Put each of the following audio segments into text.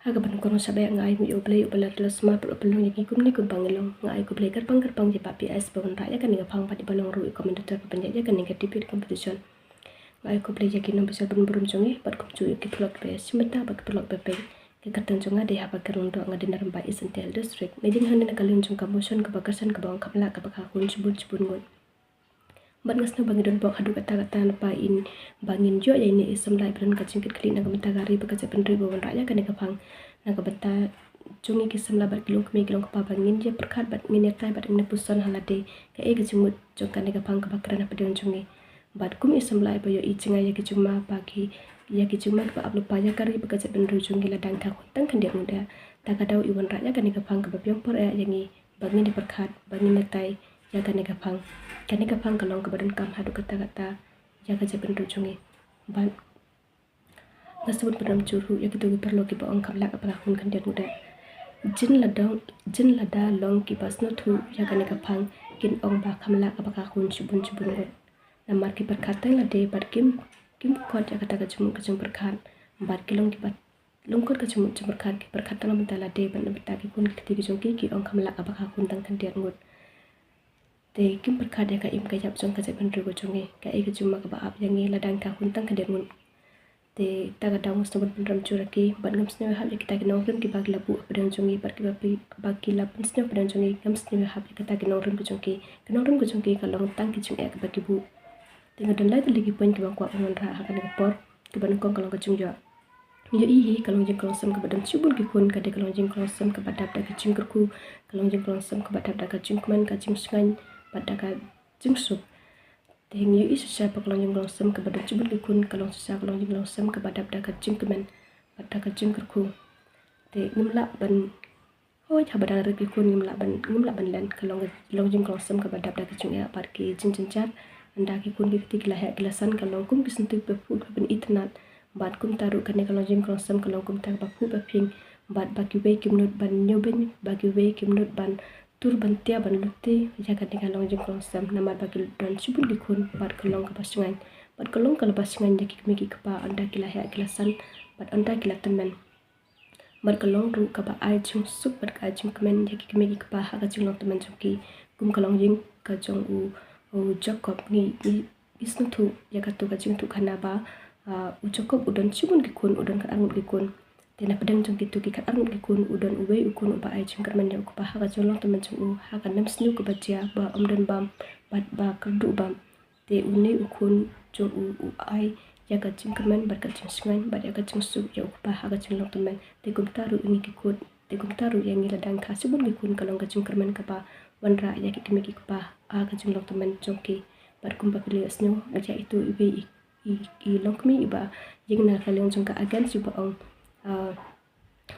Haga ban kono sabe ngai mi oblei obelar la sma per opelong yaki kumni kum pangilong ngai ko blei gerbang je papi es bawon raya kan ga phang pati balong ru komentator panja ya kan ga tipit competition ngai ko blei yaki nom bisa bun burum jongi pat kum cu yaki plot be simeta bak plot be pe ke katan jonga de haba kerun do ngadi naram ba isentel district nejing hanin kalin jong kamotion ke bakasan ke bawang kamla ke bakakun cibun ngun bat ngasna bangi don bok hadu kata napa in bangin jo ya ini isem lai beran kacing kit klin naga menta gari bakaja penri bawon raya kan ga phang naga benta jungi kisem la bat kilong kemi kilong kapa bangin je perkat bat minetai bat ina puson halade ke e gajimut jongkan ga phang ke bakran apa don jungi bat kum isem lai bayo i cinga ya gijuma pagi ya gijuma ba ablu paya kari bakaja penri jungi la dang ta kontang kan dia muda taga dau iwan raya kan ga phang ke babyong por ya yangi bangin di perkat bangin netai ya kan ga phang kani ka phang kalong ka badan kam hadu kata ya ka jaban rujungi ban nasabut padam churu ya kitu perlo ki baong kam la ka prakun kan dia muda jin lada long ki basno thu ya kani ka phang kin ong ba kam la ka prakun chubun go namar ki perkata la de bar kim kot ya kata ka chum perkat bar kilong ki bat lungkot ka chum perkat ki perkata la mentala de ban beta ki kun ki jongki ki ong kam la ka prakun tang kan dia ngut te kim perkada ka im kajap jong ka japan rigo jonge ka e juma ka baap yangi ladang ka huntang ka dengun te taga daung sobat pendram curaki bat ngam snewe hab kita ginong rim ki bagi labu pedang jongi bat ki bagi lapun snewe pedang jongi ngam snewe hab kita ginong rim ku jongi ka long tang ki jung ek bagi bu te ngadan lai lagi poin ki bangkwa ngon ra ha kan por ki ban kong kalong ka jung jo yo ihi kalong jeng kalong sam ka badan cibun ki kun ka de kalong jeng kalong sam ka badap da ka jing kerku kalong jeng kalong sam ka badap da ka jing kuman ka jing sungai pada ka jing sup teng yu isu sa pa kalong jeng kalong sam ka badan cibun ki kun kalong sa kalong jeng kalong sam ka badap da ka jing kuman pada ka jing kerku te ngimla ban hoi ha badang re ki kun ngimla ban lan kalong jeng kalong sam ka badap da ka jing ya par ki jing chat anda ki kun ki tik la ha glasan kalong kum ki sentuk pe fu ben itnat bat kum taru kane kalong jeng kalong sam kalong kum tar ba fu ba ping bat bagi we kimnut ban nyoben bagi we kimnut ban tur ban tia ban lutte ya kane kalong jeng kalong sam namar bagi don cibun di kun bat kalong ka pasungan bat kalong ka pasungan ya ki ki kapa anda kila ha kilasan bat anda kila temen bat kalong ru ka ba ai chung sup bat ka chung kemen ya ki ki kapa ha ka chung long temen joki kum kalong jeng ka jong u jakob ni isnu thu ya ka tu ka chung tu khana ba ucokop udon cibun ki kun udon kat angut ki kun tena pedang jong gitu ki kat angut ki kun udon uwe ukun uba ai jing kerman jong pa ha ka jolong teman jong u ha ka nam snu ko bacia ba omdan bam bat ba kerdu bam te uni ukun jong u ai ya ka jing kerman bar ka jing sungai bar ya ka jing su ya pa ha ka jolong teman te kum taru ini ki kun te kum taru yang ila dang ka cibun ki kun kalong ka jing kerman ka pa wanra ya ki kimi ki pa ha ka jolong teman jong ki bar kum pa kili snu aja itu ibe i longkmi iba jing na kalong jong ka agan suba ong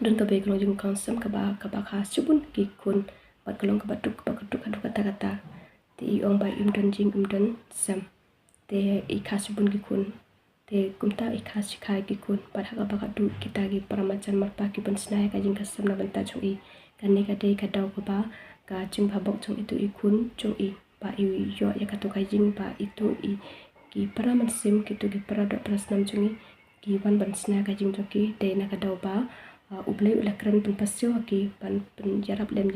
dan ka be kalong jong konsum ka ba kha subun ki kun bat kalong ka batuk hadu kata te i ong ba im don jing sam te i kha subun ki kun te kumta i kha sikai ki kun bat ha ba du kita gi paramacan marpa ki ban snai ka jing ka sam na banta jong i kan ne ka de ka daw ka ba ka jing ba bok jong itu i kun jong i ba i yo ya ka to ka jing ba itu i ki para mansim kitu ki para dok prasnam jungi ki ban ban sna ka jing joki de na ka daw ba ublei ulakran pun pasyo ki ban jarap lem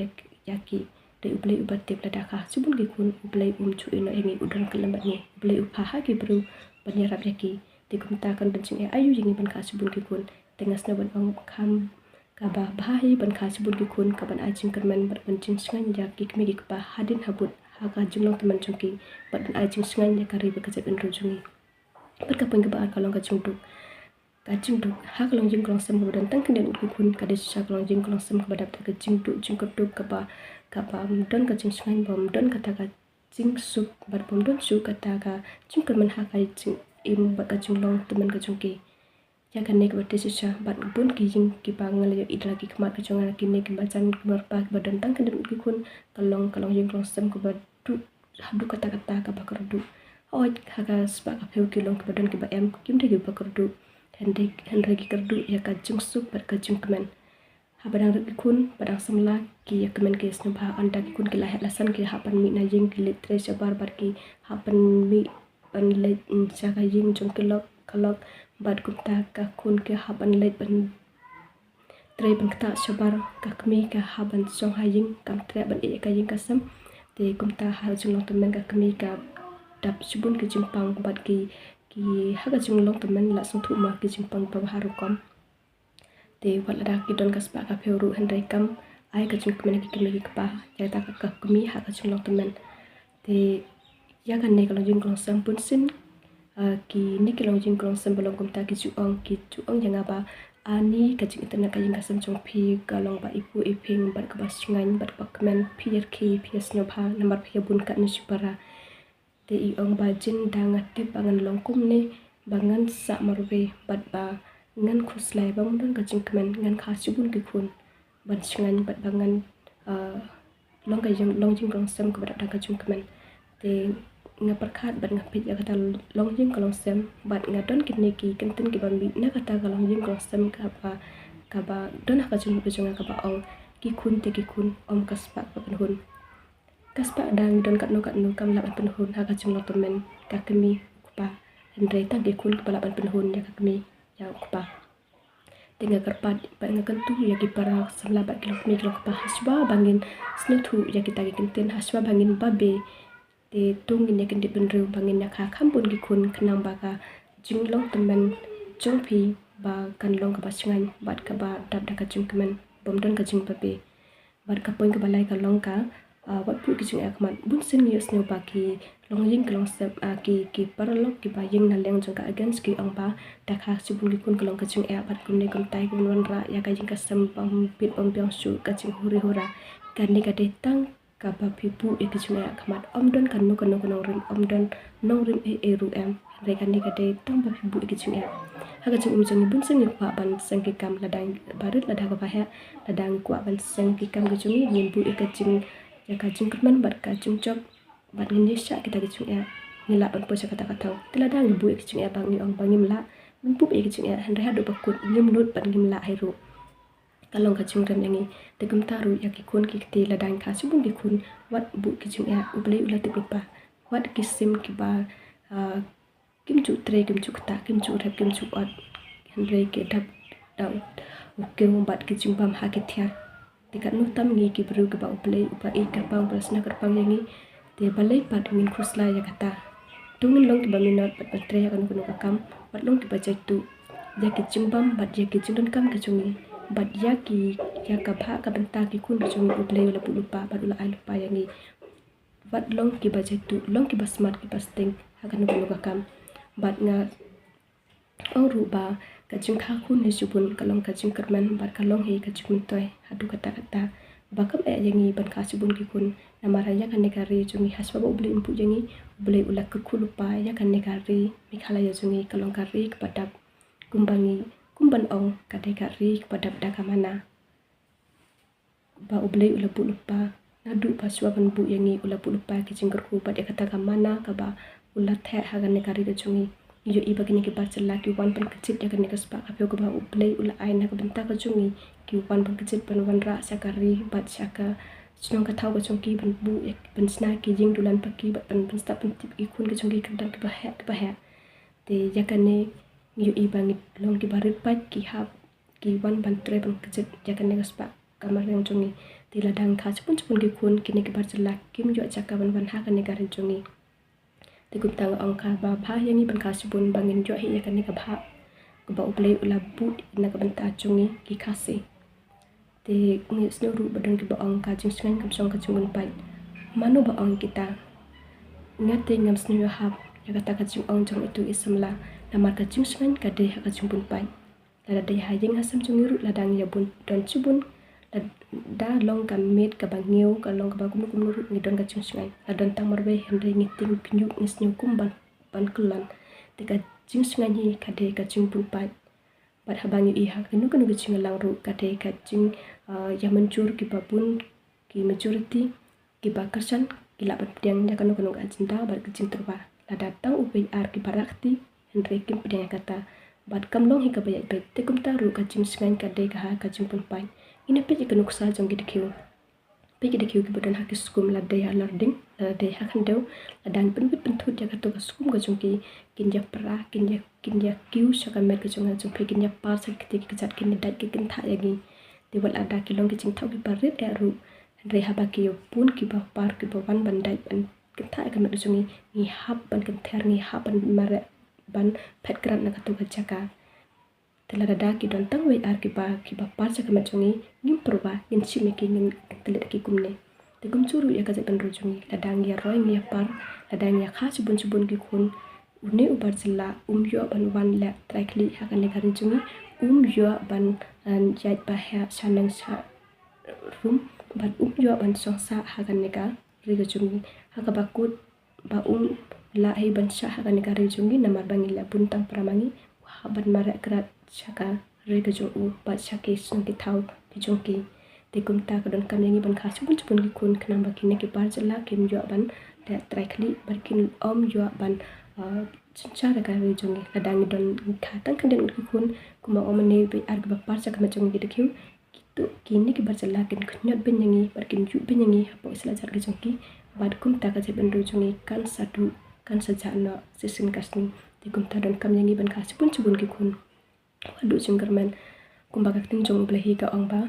yaki de ublei ubat tip lada ka subun ki kun ublei chu ino engi udang kelambat ni ublei upha ha ki bru ban jarap yaki de kumta kan ban jing ayu jingi ban ka subun ki kun tengas na ban ong kam ka ba bahai ban ka subun ki kun ka ban ajing kerman ban jing sungan yaki kmi ki ba hadin habut haka jumlah teman jongki bat ai jing sungai ya kari bekerja ben rujungi berkapun ke baar kalong ka jungduk ha kalong jing kalong sam dan tang kenden ki kun ka de sha kalong jing kalong sam ka badap ka jingduk ka ba don ka jing sungai bom don kata ka jing sup bar bom don su kata ka jing kerman ha ka jing im ba ka junglong teman ka jongki ya kan nek bate sisa bat bun ki jing ki pangal yo idla ki kmat ka jonga ki nek bacan kemar pa badan tang kenden ki kun kalong jing kalong sam ka badu hadu kata ka bakar du oi haga spa ka peu ki long ka badan ki ba em kim de ki bakar du henry ki kerdu ya ka jing sup bar ka jing kemen ha badang ki kun badang samla ki ya kemen ki snu ba anda ki kun ki la lasan ki ha pan mi na jing ki litre se bar ki ha pan mi pan le sa ka jing jong ki lok kalok bat kumta ka kun ke haban let ban tre ban kata shabar ka kami ka haban song haying kam tre ban e ka ying kasam te kumta ha jung long temen ka kami ka dap subun ke jimpang bat ki ha ka jung long temen la sung thu ma ke jimpang pa haru kom te wat la ki don kaspa ka pheu hendai kam ai ka jung kemen ki kami ka pa ja ta ka kami ha ka jung long temen te ya kan ne ka jung long sam pun sin ki ni ki long jing krong sam balong kumta ki chu ong janga ba ani ka jing itana ka jing kasam chong phi ka long ba ipu iping bat ka ba singan bat ba kmen phi ki phi sno pha number phi bun ka ni supara te I ong ba jin dang ati bangan long kum ni bangan sa marve bat ba ngan khuslai ba mun ka jing kmen ngan kha subun ki khun ban singan bat bangan long ka jing long jing krong sam ka ba da ka jing kmen te nga perkhat bat nga pit ya kata long jing kalong sem bat nga don kini ki kentin ki bambi na kata kalong jing kalong sem ka ba don ha ka jung ka ba ong ki kun te ki kun om kaspa pa penhun kaspa dang don kat no kam la penhun ha ka jung lo temen ka kemi pa ndre ta ki kun ka la penhun ya ka kemi ya pa tinggal kerpat bat nga kentu ya ki para samla bat kilo kemi kilo pa hasba bangin snu thu ya kita ki kentin hasba bangin babe te tungin ya kendi benru bangin ya kha kampun ki kun kenang baka jinglong temen jongpi ba kan long ka basingan bat ka ba dap da ka jing kemen bomdon ka jing pape bat ka poin ka balai ka long ka wat pu ki jing akmat bun sin yes no ba ki long jing ka long sep ki paralok ki ba ying na leng jong ka against ki ong ba da kha subun ki kun ka long ka jing bat kun ne kum tai kun wan ra ya ka jing ka sam pam pit om pyong su ka jing huri hora kan ni ka de tang ka ba pipu e ki jing akmat om don kan no rim om don no rim e ru em re kan ni ka de tang ba pipu e ki jing ha ka jing jong bun sin ni pa ban sang ki kam ladang barit lada ka ba ha ladang kwa ban sang ki kam ki jing ni bu e ka jing ya ka jing kman bat ka jing chop bat ni sha kita ki jing ni la ban po sa kata kata ladang bu e ki jing bang ni ong bang ni la mun pu e ki jing han re ha do ba kut nim lut ban ni la hai ru kalong ka jing rem yangi te gum taru ya ki kun ki te ladang ka subun ki kun wat bu ki jing uble ula te pa wat ki sim ki ba kim chu tre kim chu kta kim chu rep kim chu ot handre ke dap dau ke bat ki jing bam ha ki thia te kat nu tam ngi ki bru ke ba uple upa e ka pang prasna kar pang yangi te balai pat min khusla ya kata tungin long ki ba minot pat tre ya kan kun ka kam bat long ki ba jai tu ya ki jing bam bat ya ki jing don kam ki chungi bat ya ki ya ka bha ka banta ki kun chung uple la pu lupa bat ula ai lupa yangi bat long ki ba tu long ki ba smart ki pasting ha kan ko ka kam bat nga ong ru ba ka jing kha kun ni subun ka long ka jing kerman bat ka long he ka jing toy hadu kata ba kam e yangi ban ka subun ki kun namara ya kan ne ka re chungi hasba ba uble impu yangi uble ula ka ku lupa ya kan ne ka re mi khala ya chungi ka long ka re ka padap kumbangi kumban ong kadai ka ri pada pada mana ba uble ula pu lupa nadu paswa ban bu yangi ula pu lupa ki jingker ku pada kata ka mana ka ba ula the ha gan ne kari da chungi yo I bagini ki ba challa ki wan pan kachit ya kan ne kaspa ka pyo ka ba uble ula ai na ka benta ka chungi ki wan pan kachit pan wan ra sa ka ri bat sa ka sunong ka thau ka chungi ban bu ban sna ki jing dulan pa ki ban sta pan tip I kun ka chungi ka dan ka ba ha te ya kan ne yo I bangit long ki barit pat ki hap ki wan ban tre ban kacet jakan ne gaspa kamar yang chungi ti ladang kha chupun ki kun ki ne ki bar challa kim yo chaka ban ha kan ne garan chungi ti kum tang ong kha ba bha yangi ban kha chupun bangin yo hi yakan ne ka bha ko ba uple ula bu na ka ban ta chungi ki khase te ngi sno ru badon ki ba ong ka jing sngan kam song ka chungun pat mano ba ong kita ngate ngam sno yo hap ya kata ka chung ong jong itu isamla namar ka jing sngan ka de ha ka chung pun pat lada de ha jing hasam chung ru ladang ya bun don chubun da long ka met ka bangiu ka long ka ba kum ru ni don ka chung sngan ladon tang marbe hendre ni ting knyuk ni snu kum ban kulan te ka jing sngan hi ka de ka chung pun pat bat ha bangi I ha kanu kanu ka chung lang ru ka de ka jing ya mencur ki babun ki majority ki bakarsan ki la bat piang ya kanu kanu ka cinta bat ka jing terba la datang upai ar ki barakti hendre kim piang kata bat kam long hi ka bayat bet te kum taru ka jing sngan ka de ka ha ka jing pun pai ina pe ki kanu sa jong ki dikhiu pe ki dikhiu ki bodan ha ki skum la de ha learning la de ha kan deu la dan pen bit pen thut ya ka to ka skum ka jong ki kin ya pra kin ya kiu sha ka met ka jong ha jong pe kin ya par sa ki te ki chat kin dat ki kin tha ya gi te wal ada kilong ki ching thau ki parit ya ru re haba ki yo pun ki ba par ki ba ban bandai ban kita akan menunjungi ni hab ban kenter ni hab ban mare ban pet kran na katu chaka tela da ki don tang we ar ki ba par chaka menunjungi ngim proba ngin chime ki ngin telet ki kumne te kum churu ya ka ban rujungi ladang ya roy mi par ladang ya kha chubun ki khun une ubar jilla yo ban wan la trakli hakan ne kari jungi yo ban jait ba ha sanang sa rum ban yo ban songsa hakan ne ka riga jungi haka bakut ba la hai ban sha hakan ne kari jungi namar bangi la buntang pramangi wa ban mara krat chaka riga jungu ba chake sung ki thau ki jungki te kum ta ka don kam yangi ban kha chubun ki khun kanam ba ki ne ki par jilla kim yo ban da trakli barkin yo ban cara kami jungi ladang don khatang kandeng ki khun kuma omane be arg ba par chak ma jungi de khiu kitu kini ki bar chala kin khnyat ben yangi barkin ju ben yangi hapo isla jar ki jungi bad kum ta ka je ben ru jungi kan satu kan sajana sesin kasni de kum ta don kam yangi ban kha chubun ki khun wadu jungkerman kum ba ka tin jung blahi ka ong ba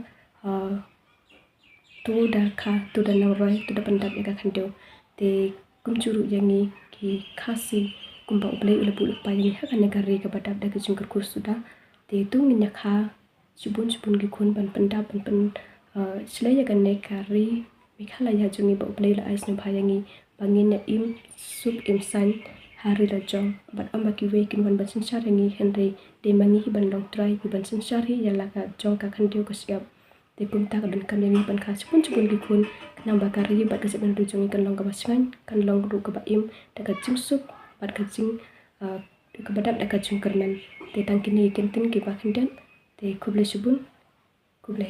tu da kha tu da nang roi tu da pandap ya ka khandeu te kum churu yangi ki khasi kumba ublay ula bulu pa yang hakan negari ke badab da kejung kursus sudah te tu minyak ha subun ki kun ban pendap ban selaya kan negari mikhala ya jungi ba ublay la ais no bhayangi bangin na im sup im san hari la jong bat amba ki we kin ban ban sarangi henry de mangi hi ban long try ki ban sari ya la ka jong ka khan tiu ko siap te kum ta ka ban kam yangi ban kha subun ki kun nang bakari bat ka seban jungi kan long ka basngan kan long ru ka ba im da ka jing sup bat kacing kebadat da kacing kernan te tangkini kentin ki bakindan te kuble subun kuble